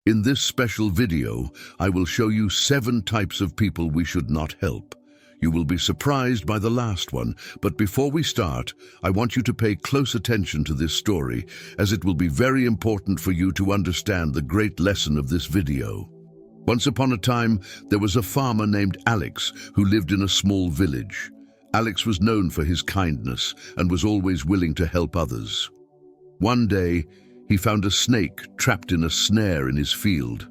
In this special video, I will show you 7 types of people we should not help. You will be surprised by the last one, but before we start, I want you to pay close attention to this story, as it will be very important for you to understand the great lesson of this video. Once upon a time, there was a farmer named Alex who lived in a small village. Alex was known for his kindness and was always willing to help others. One day, he found a snake trapped in a snare in his field.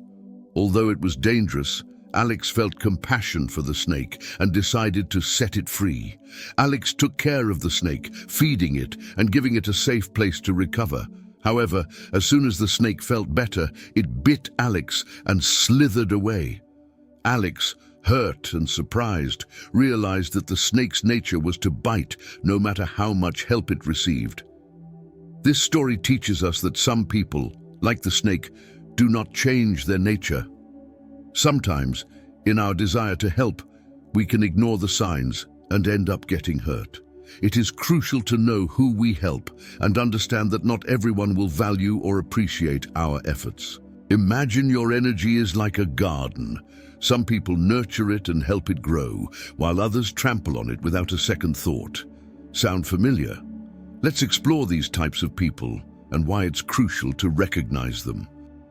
Although it was dangerous, Alex felt compassion for the snake and decided to set it free. Alex took care of the snake, feeding it and giving it a safe place to recover. However, as soon as the snake felt better, it bit Alex and slithered away. Alex, hurt and surprised, realized that the snake's nature was to bite no matter how much help it received. This story teaches us that some people, like the snake, do not change their nature. Sometimes, in our desire to help, we can ignore the signs and end up getting hurt. It is crucial to know who we help and understand that not everyone will value or appreciate our efforts. Imagine your energy is like a garden. Some people nurture it and help it grow, while others trample on it without a second thought. Sound familiar? Let's explore these types of people and why it's crucial to recognize them.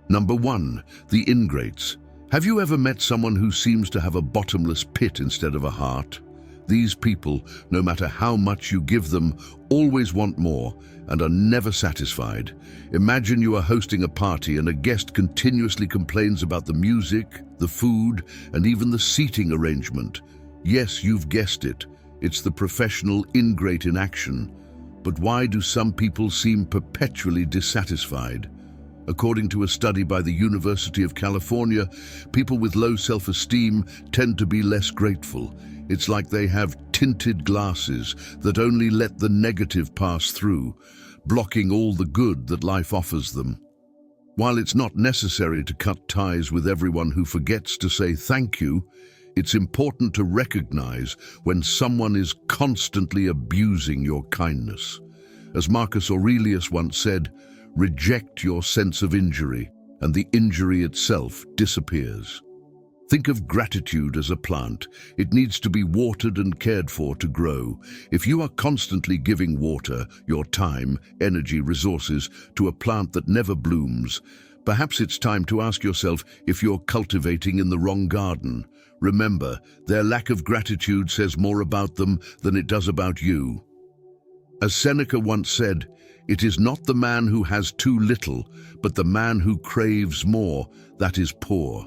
Number 1, the ingrates. Have you ever met someone who seems to have a bottomless pit instead of a heart? These people, no matter how much you give them, always want more and are never satisfied. Imagine you are hosting a party and a guest continuously complains about the music, the food, and even the seating arrangement. Yes, you've guessed it. It's the professional ingrate in action. But why do some people seem perpetually dissatisfied? According to a study by the University of California, people with low self-esteem tend to be less grateful. It's like they have tinted glasses that only let the negative pass through, blocking all the good that life offers them. While it's not necessary to cut ties with everyone who forgets to say thank you, it's important to recognize when someone is constantly abusing your kindness. As Marcus Aurelius once said, reject your sense of injury, and the injury itself disappears. Think of gratitude as a plant. It needs to be watered and cared for to grow. If you are constantly giving water, your time, energy, resources to a plant that never blooms, perhaps it's time to ask yourself if you're cultivating in the wrong garden. Remember, their lack of gratitude says more about them than it does about you. As Seneca once said, it is not the man who has too little, but the man who craves more that is poor.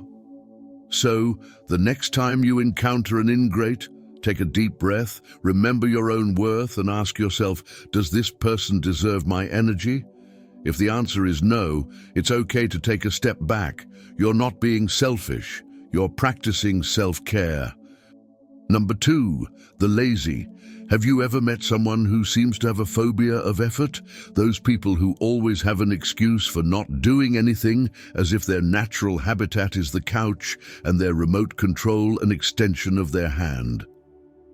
So, the next time you encounter an ingrate, take a deep breath, remember your own worth, and ask yourself, does this person deserve my energy? If the answer is no, it's okay to take a step back. You're not being selfish. You're practicing self-care. Number 2, the lazy. Have you ever met someone who seems to have a phobia of effort? Those people who always have an excuse for not doing anything, as if their natural habitat is the couch and their remote control an extension of their hand.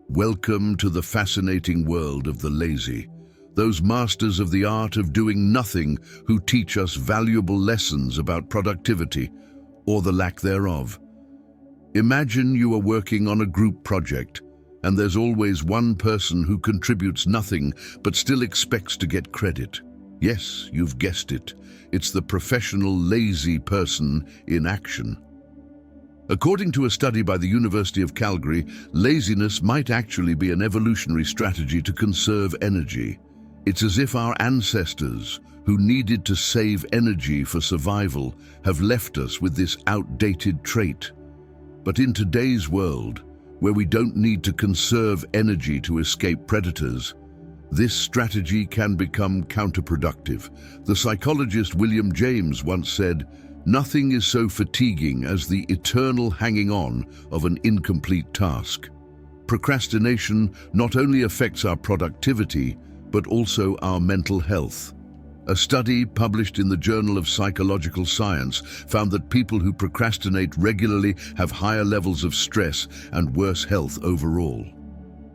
Welcome to the fascinating world of the lazy. Those masters of the art of doing nothing who teach us valuable lessons about productivity, or the lack thereof. Imagine you are working on a group project, and there's always one person who contributes nothing but still expects to get credit. Yes, you've guessed it. It's the professional lazy person in action. According to a study by the University of Calgary, laziness might actually be an evolutionary strategy to conserve energy. It's as if our ancestors, who needed to save energy for survival, have left us with this outdated trait. But in today's world, where we don't need to conserve energy to escape predators, this strategy can become counterproductive. The psychologist William James once said, "Nothing is so fatiguing as the eternal hanging on of an incomplete task." Procrastination not only affects our productivity, but also our mental health. A study published in the Journal of Psychological Science found that people who procrastinate regularly have higher levels of stress and worse health overall.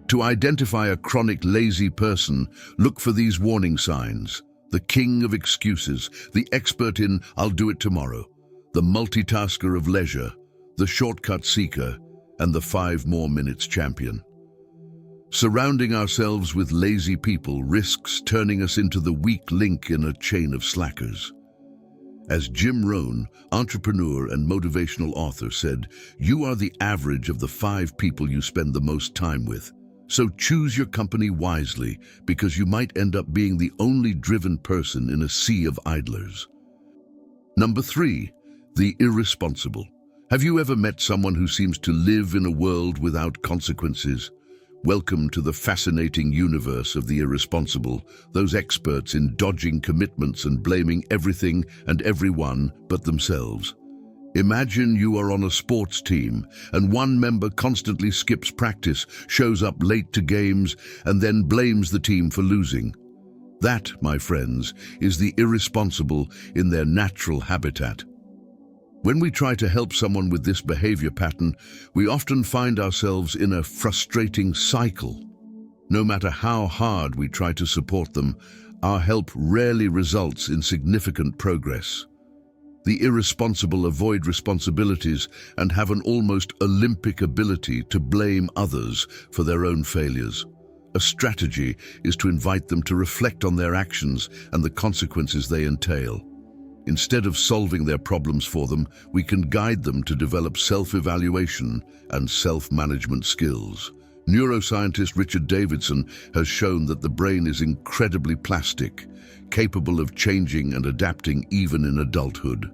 To identify a chronic lazy person, look for these warning signs. The king of excuses, the expert in "I'll do it tomorrow." the multitasker of leisure, the shortcut seeker, and the 5 more minutes champion. Surrounding ourselves with lazy people risks turning us into the weak link in a chain of slackers. As Jim Rohn, entrepreneur and motivational author, said, "You are the average of the 5 people you spend the most time with. So choose your company wisely, because you might end up being the only driven person in a sea of idlers." Number 3, the irresponsible. Have you ever met someone who seems to live in a world without consequences? Welcome to the fascinating universe of the irresponsible, those experts in dodging commitments and blaming everything and everyone but themselves. Imagine you are on a sports team and one member constantly skips practice, shows up late to games, and then blames the team for losing. That, my friends, is the irresponsible in their natural habitat. When we try to help someone with this behavior pattern, we often find ourselves in a frustrating cycle. No matter how hard we try to support them, our help rarely results in significant progress. The irresponsible avoid responsibilities and have an almost Olympic ability to blame others for their own failures. A strategy is to invite them to reflect on their actions and the consequences they entail. Instead of solving their problems for them, we can guide them to develop self-evaluation and self-management skills. Neuroscientist Richard Davidson has shown that the brain is incredibly plastic, capable of changing and adapting even in adulthood.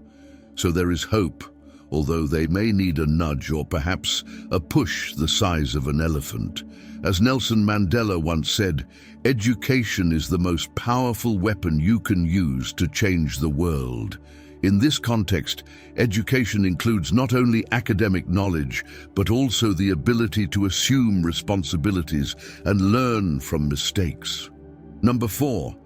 So there is hope, although they may need a nudge or perhaps a push the size of an elephant. As Nelson Mandela once said, "Education is the most powerful weapon you can use to change the world." In this context, education includes not only academic knowledge, but also the ability to assume responsibilities and learn from mistakes. Number 4,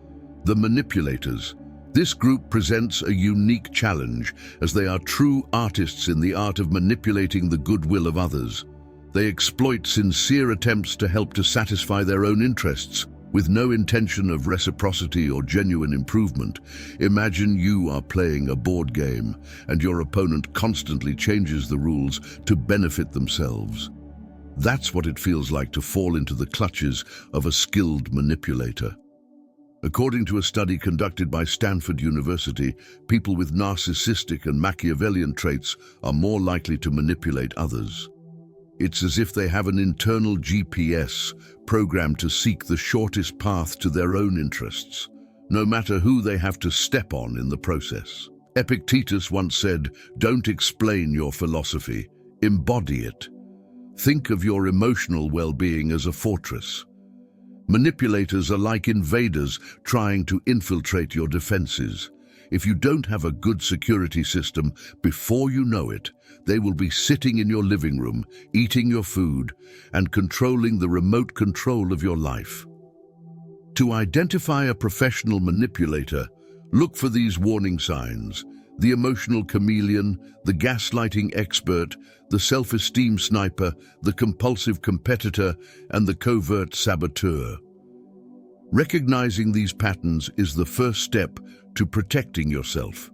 the manipulators. This group presents a unique challenge, as they are true artists in the art of manipulating the goodwill of others. They exploit sincere attempts to help to satisfy their own interests, with no intention of reciprocity or genuine improvement. Imagine you are playing a board game, and your opponent constantly changes the rules to benefit themselves. That's what it feels like to fall into the clutches of a skilled manipulator. According to a study conducted by Stanford University, people with narcissistic and Machiavellian traits are more likely to manipulate others. It's as if they have an internal GPS programmed to seek the shortest path to their own interests, no matter who they have to step on in the process. Epictetus once said, "Don't explain your philosophy, embody it. Think of your emotional well-being as a fortress." Manipulators are like invaders trying to infiltrate your defenses. If you don't have a good security system, before you know it, they will be sitting in your living room, eating your food, and controlling the remote control of your life. To identify a professional manipulator, look for these warning signs: the emotional chameleon, the gaslighting expert, the self-esteem sniper, the compulsive competitor, and the covert saboteur. Recognizing these patterns is the first step to protecting yourself.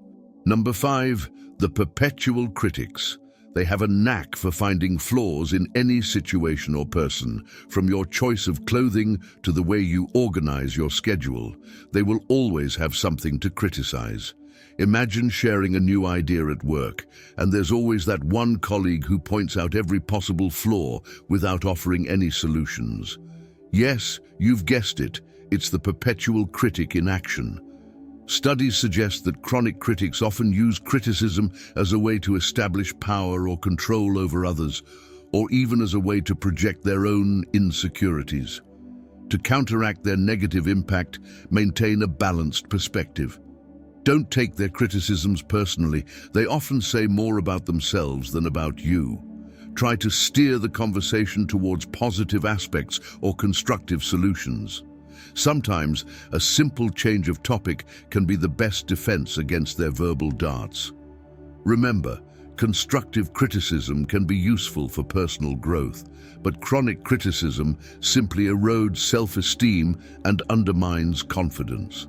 Number 5, the perpetual critics. They have a knack for finding flaws in any situation or person. From your choice of clothing to the way you organize your schedule, they will always have something to criticize. Imagine sharing a new idea at work, and there's always that one colleague who points out every possible flaw without offering any solutions. Yes, you've guessed it, it's the perpetual critic in action. Studies suggest that chronic critics often use criticism as a way to establish power or control over others, or even as a way to project their own insecurities. To counteract their negative impact, maintain a balanced perspective. Don't take their criticisms personally. They often say more about themselves than about you. Try to steer the conversation towards positive aspects or constructive solutions. Sometimes, a simple change of topic can be the best defense against their verbal darts. Remember, constructive criticism can be useful for personal growth, but chronic criticism simply erodes self-esteem and undermines confidence.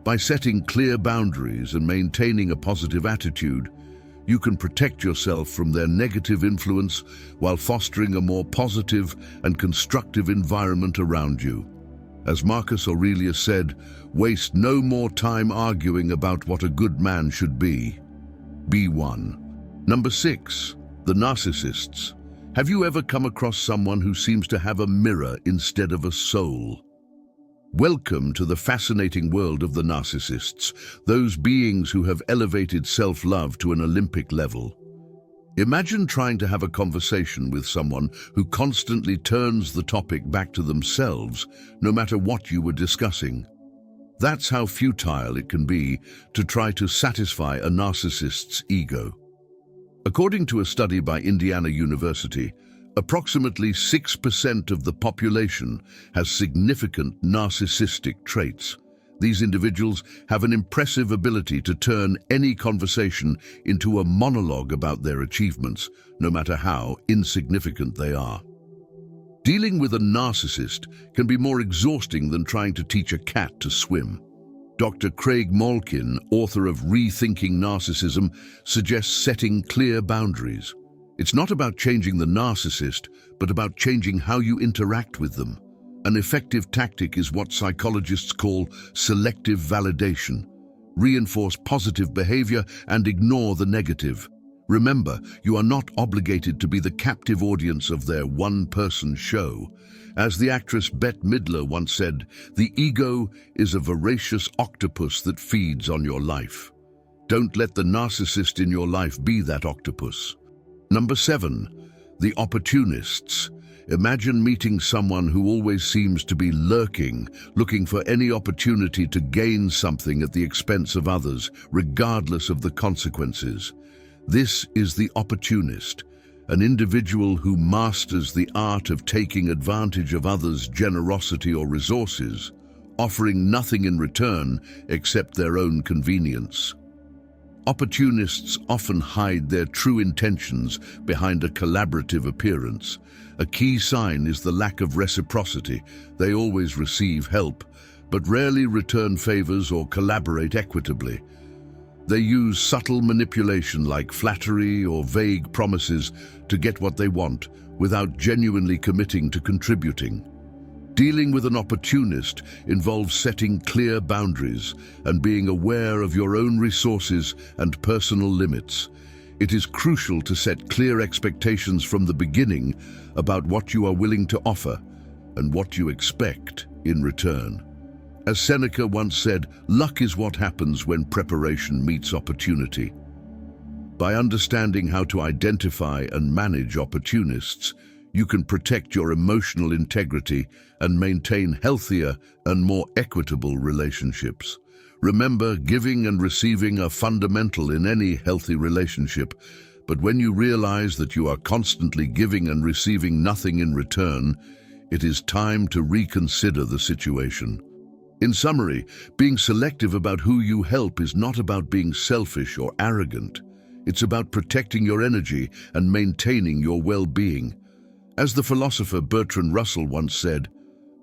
By setting clear boundaries and maintaining a positive attitude, You can protect yourself from their negative influence while fostering a more positive and constructive environment around you. As Marcus Aurelius said, waste no more time arguing about what a good man should be. Be one. Number 6, the narcissists. Have you ever come across someone who seems to have a mirror instead of a soul? Welcome to the fascinating world of the narcissists, those beings who have elevated self-love to an Olympic level. Imagine trying to have a conversation with someone who constantly turns the topic back to themselves, no matter what you were discussing. That's how futile it can be to try to satisfy a narcissist's ego. According to a study by Indiana University, approximately 6% of the population has significant narcissistic traits. These individuals have an impressive ability to turn any conversation into a monologue about their achievements, no matter how insignificant they are. Dealing with a narcissist can be more exhausting than trying to teach a cat to swim. Dr. Craig Malkin, author of Rethinking Narcissism, suggests setting clear boundaries. It's not about changing the narcissist, but about changing how you interact with them. An effective tactic is what psychologists call selective validation. Reinforce positive behavior and ignore the negative. Remember, you are not obligated to be the captive audience of their one-person show. As the actress Bette Midler once said, the ego is a voracious octopus that feeds on your life. Don't let the narcissist in your life be that octopus. Number 7, the opportunists. Imagine meeting someone who always seems to be lurking, looking for any opportunity to gain something at the expense of others, regardless of the consequences. This is the opportunist, an individual who masters the art of taking advantage of others' generosity or resources, offering nothing in return except their own convenience. Opportunists often hide their true intentions behind a collaborative appearance. A key sign is the lack of reciprocity. They always receive help, but rarely return favors or collaborate equitably. They use subtle manipulation like flattery or vague promises to get what they want without genuinely committing to contributing. Dealing with an opportunist involves setting clear boundaries and being aware of your own resources and personal limits. It is crucial to set clear expectations from the beginning about what you are willing to offer and what you expect in return. As Seneca once said, luck is what happens when preparation meets opportunity. By understanding how to identify and manage opportunists, you can protect your emotional integrity and maintain healthier and more equitable relationships. Remember, giving and receiving are fundamental in any healthy relationship, but when you realize that you are constantly giving and receiving nothing in return, it is time to reconsider the situation. In summary, being selective about who you help is not about being selfish or arrogant. It's about protecting your energy and maintaining your well-being. As the philosopher Bertrand Russell once said,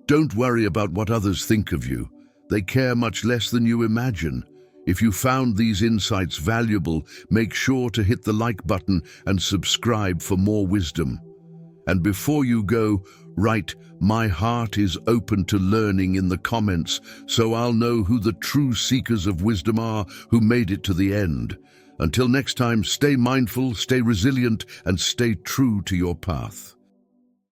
"Don't worry about what others think of you. They care much less than you imagine." If you found these insights valuable, make sure to hit the like button and subscribe for more wisdom. And before you go, write, "My heart is open to learning" in the comments, so I'll know who the true seekers of wisdom are who made it to the end. Until next time, stay mindful, stay resilient, and stay true to your path.